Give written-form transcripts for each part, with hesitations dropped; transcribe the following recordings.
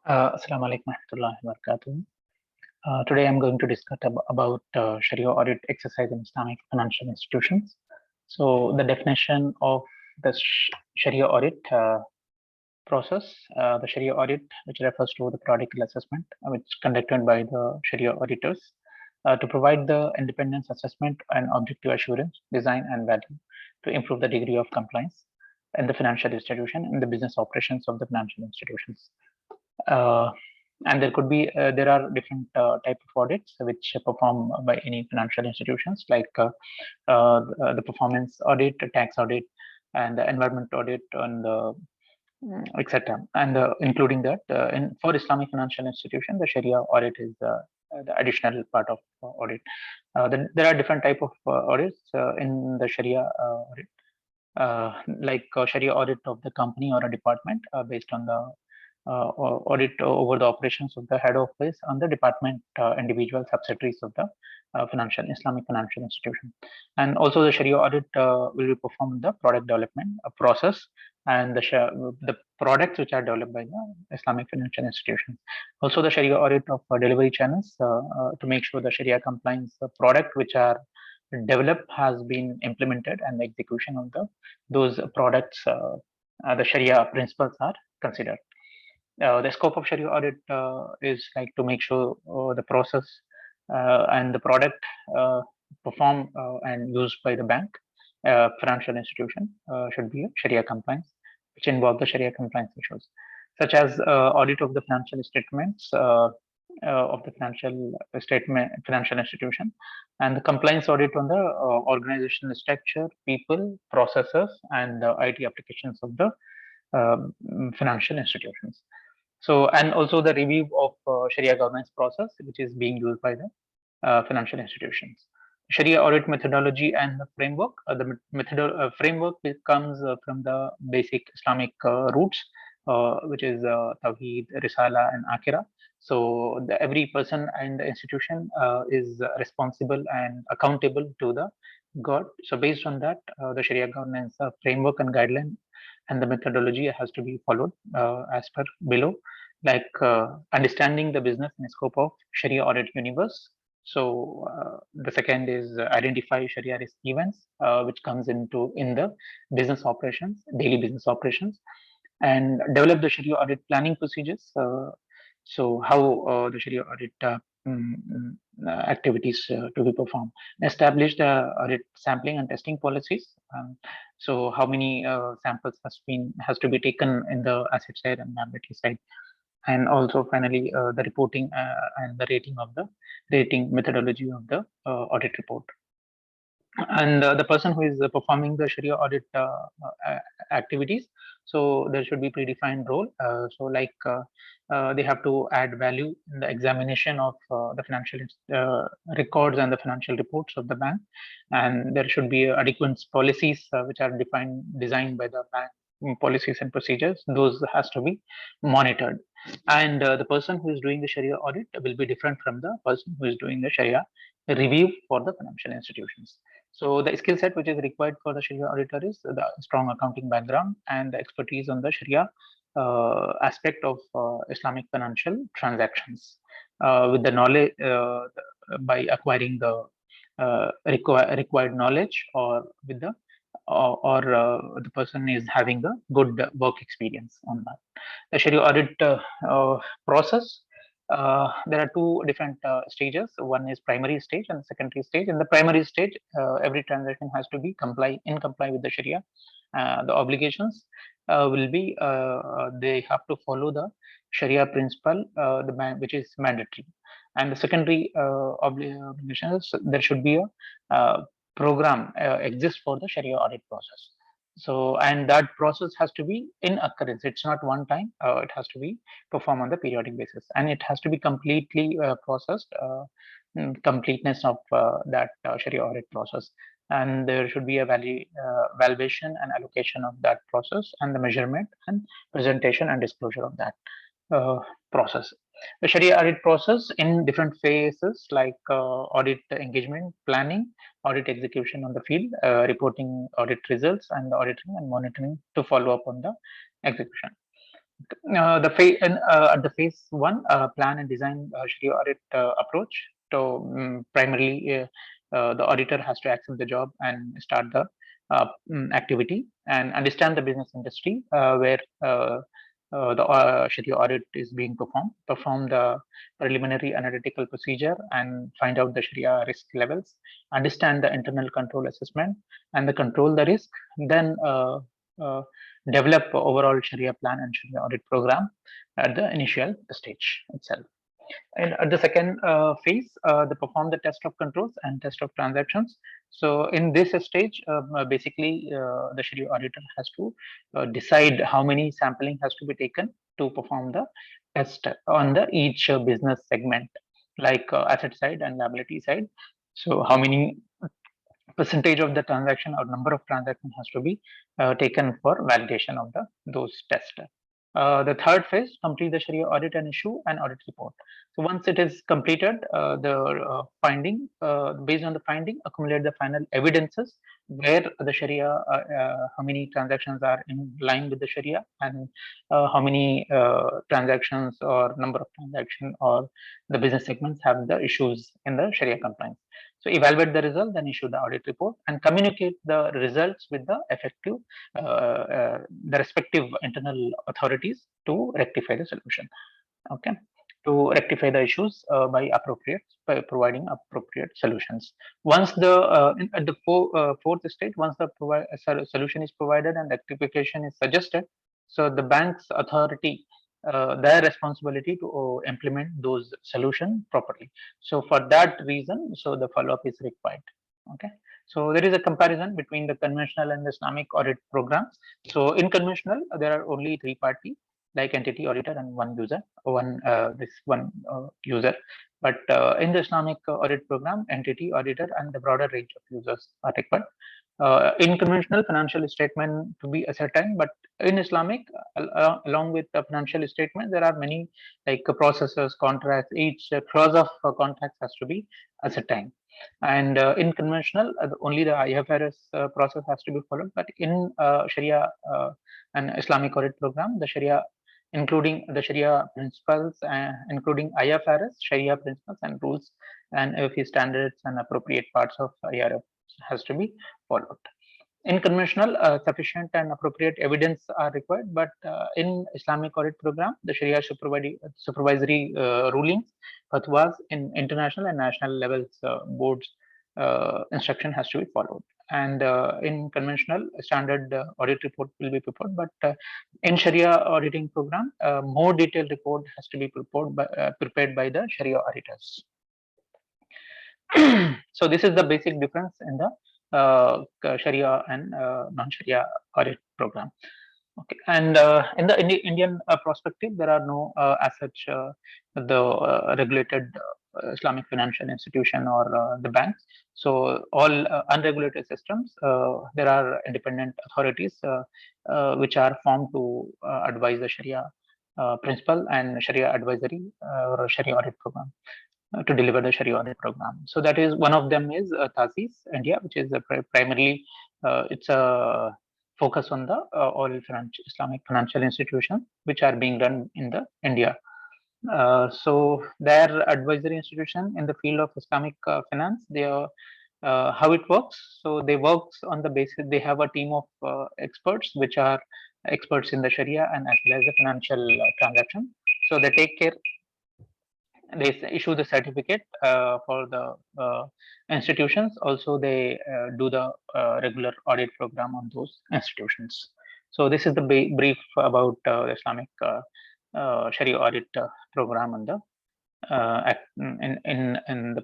Assalamu alaikum warahmatullahi wabarakatuh. Today I'm going to discuss about Sharia audit exercise in Islamic financial institutions. So the definition of the Sharia audit process, the Sharia audit, which refers to the periodical assessment, which is conducted by the Sharia auditors to provide the independence assessment and objective assurance, design and value to improve the degree of compliance in the financial institution and the business operations of the financial institutions. Uh, and there are different type of audits which are performed by any financial institutions, like the performance audit, tax audit, and the environment audit, and etc. And including that, for Islamic financial institution, the Sharia audit is the additional part of audit. Then there are different type of audits in the Sharia audit, like Sharia audit of the company or a department based on the audit over the operations of the head office and the department individual subsidiaries of the Islamic financial institution. And also the Sharia audit will be performed the product development process and the products which are developed by the Islamic financial institutions. Also the Sharia audit of delivery channels to make sure the Sharia compliance product which are developed has been implemented, and the execution of those products, the Sharia principles are considered. The scope of Sharia audit is like to make sure the process and the product performed and used by the bank, financial institution should be Sharia compliance, which involve the Sharia compliance issues, such as audit of the financial statements of the financial institution, and the compliance audit on the organizational structure, people, processes, and the IT applications of the financial institutions. So, and also the review of Sharia governance process, which is being used by the financial institutions. Sharia audit methodology and the framework. The framework comes from the basic Islamic roots, which is Tawheed, Risala, and Akira. So every person and the institution is responsible and accountable to the God. So based on that, the Sharia governance framework and guideline and the methodology has to be followed as per below, like understanding the business and scope of Sharia audit universe. So the second is identify Sharia risk events, which comes in the business operations, daily business operations, and develop the Sharia audit planning procedures. So how the Sharia audit activities to be performed. Establish the audit sampling and testing policies. So how many samples has to be taken in the asset side and liability side, and also finally the reporting and the rating methodology of the audit report. And the person who is performing the Sharia audit activities, so there should be predefined role. So like they have to add value in the examination of the financial records and the financial reports of the bank, and there should be adequate policies which are designed by the bank, policies and procedures. Those has to be monitored, and the person who is doing the Sharia audit will be different from the person who is doing the Sharia review for the financial institutions. So the skill set which is required for the Sharia auditor is the strong accounting background and the expertise on the Sharia aspect of Islamic financial transactions, with the knowledge by acquiring the required knowledge, or with the the person is having a good work experience on that. The Sharia audit process, there are two different stages. One is primary stage and secondary stage. In the primary stage, every transaction has to be comply with the Sharia. The obligations will be they have to follow the Sharia principle, which is mandatory. And the secondary obligations, there should be a program exists for the Sharia audit process. So, and that process has to be in occurrence. It's not one time. It has to be performed on the periodic basis, and it has to be completely processed. Completeness of that Sharia audit process, and there should be a valuation and allocation of that process, and the measurement and presentation and disclosure of that uh, process. The Sharia audit process in different phases, like audit engagement, planning, audit execution on the field, reporting audit results, and the auditing and monitoring to follow up on the execution. At the phase one, plan and design Shariah audit approach. So primarily, the auditor has to accept the job and start the activity and understand the business industry where the Shariah audit is being performed. Perform the preliminary analytical procedure and find out the Shariah risk levels. Understand the internal control assessment and the control the risk. Then uh, develop overall Shariah plan and Shariah audit program at the initial stage itself. And at the second phase, they perform the test of controls and test of transactions. So in this stage, basically, the Shariah auditor has to decide how many sampling has to be taken to perform the test on the each business segment, like asset side and liability side. So how many percentage of the transaction or number of transactions has to be taken for validation of those tests. The third phase, complete the Shariah audit and issue an audit report. So once it is completed, the finding, based on the finding, accumulate the final evidences where the Shariah, how many transactions are in line with the Shariah and how many transactions or number of transactions or the business segments have the issues in the Shariah compliance. So evaluate the result, then issue the audit report and communicate the results with the the respective internal authorities to rectify the solution. Okay, to rectify the issues by providing appropriate solutions. Once the at the fourth stage, once the solution is provided and rectification is suggested, so the bank's authority, their responsibility to implement those solutions properly. So for that reason, so the follow-up is required. Okay, so there is a comparison between the conventional and the Islamic audit programs. So in conventional, there are only three parties, like entity auditor and one user, one user. But in the Islamic audit program, entity auditor and the broader range of users are required. In conventional, financial statement to be ascertained, but in Islamic, along with the financial statement, there are many like processes, contracts. Each clause of contracts has to be ascertained. And in conventional, only the IFIs process has to be followed. But in Sharia and Islamic audit program, the Sharia, including the Sharia principles, including IFRS, Sharia principles and rules, and IFI standards and appropriate parts of IRF has to be followed. In conventional, sufficient and appropriate evidence are required, but in Islamic audit program, the Sharia supervisory rulings, fatwas in international and national levels, boards instruction has to be followed. And in conventional, standard audit report will be prepared, but in Sharia auditing program, more detailed report has to be prepared by the Sharia auditors. So this is the basic difference in the Sharia and non-Sharia audit program. Okay, and in the Indian perspective, there are no as such the regulated Islamic financial institution or the banks. So all unregulated systems, there are independent authorities which are formed to advise the Sharia principle and Sharia advisory or Sharia audit program to deliver the Sharia audit program. So that is one of them is TASIS India, which is primarily it's a focus on the all Islamic financial institutions which are being run in the India. So their advisory institution in the field of Islamic finance, they are how it works. So they works on the basis, they have a team of experts which are experts in the Sharia and as well as the financial transaction. So they take care, they issue the certificate for the institutions. Also, they do the regular audit program on those institutions. So this is the brief about Islamic Sharia audit program and the in the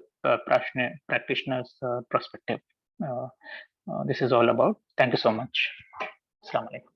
practitioner's perspective. This is all about. Thank you so much. Assalamu alaikum.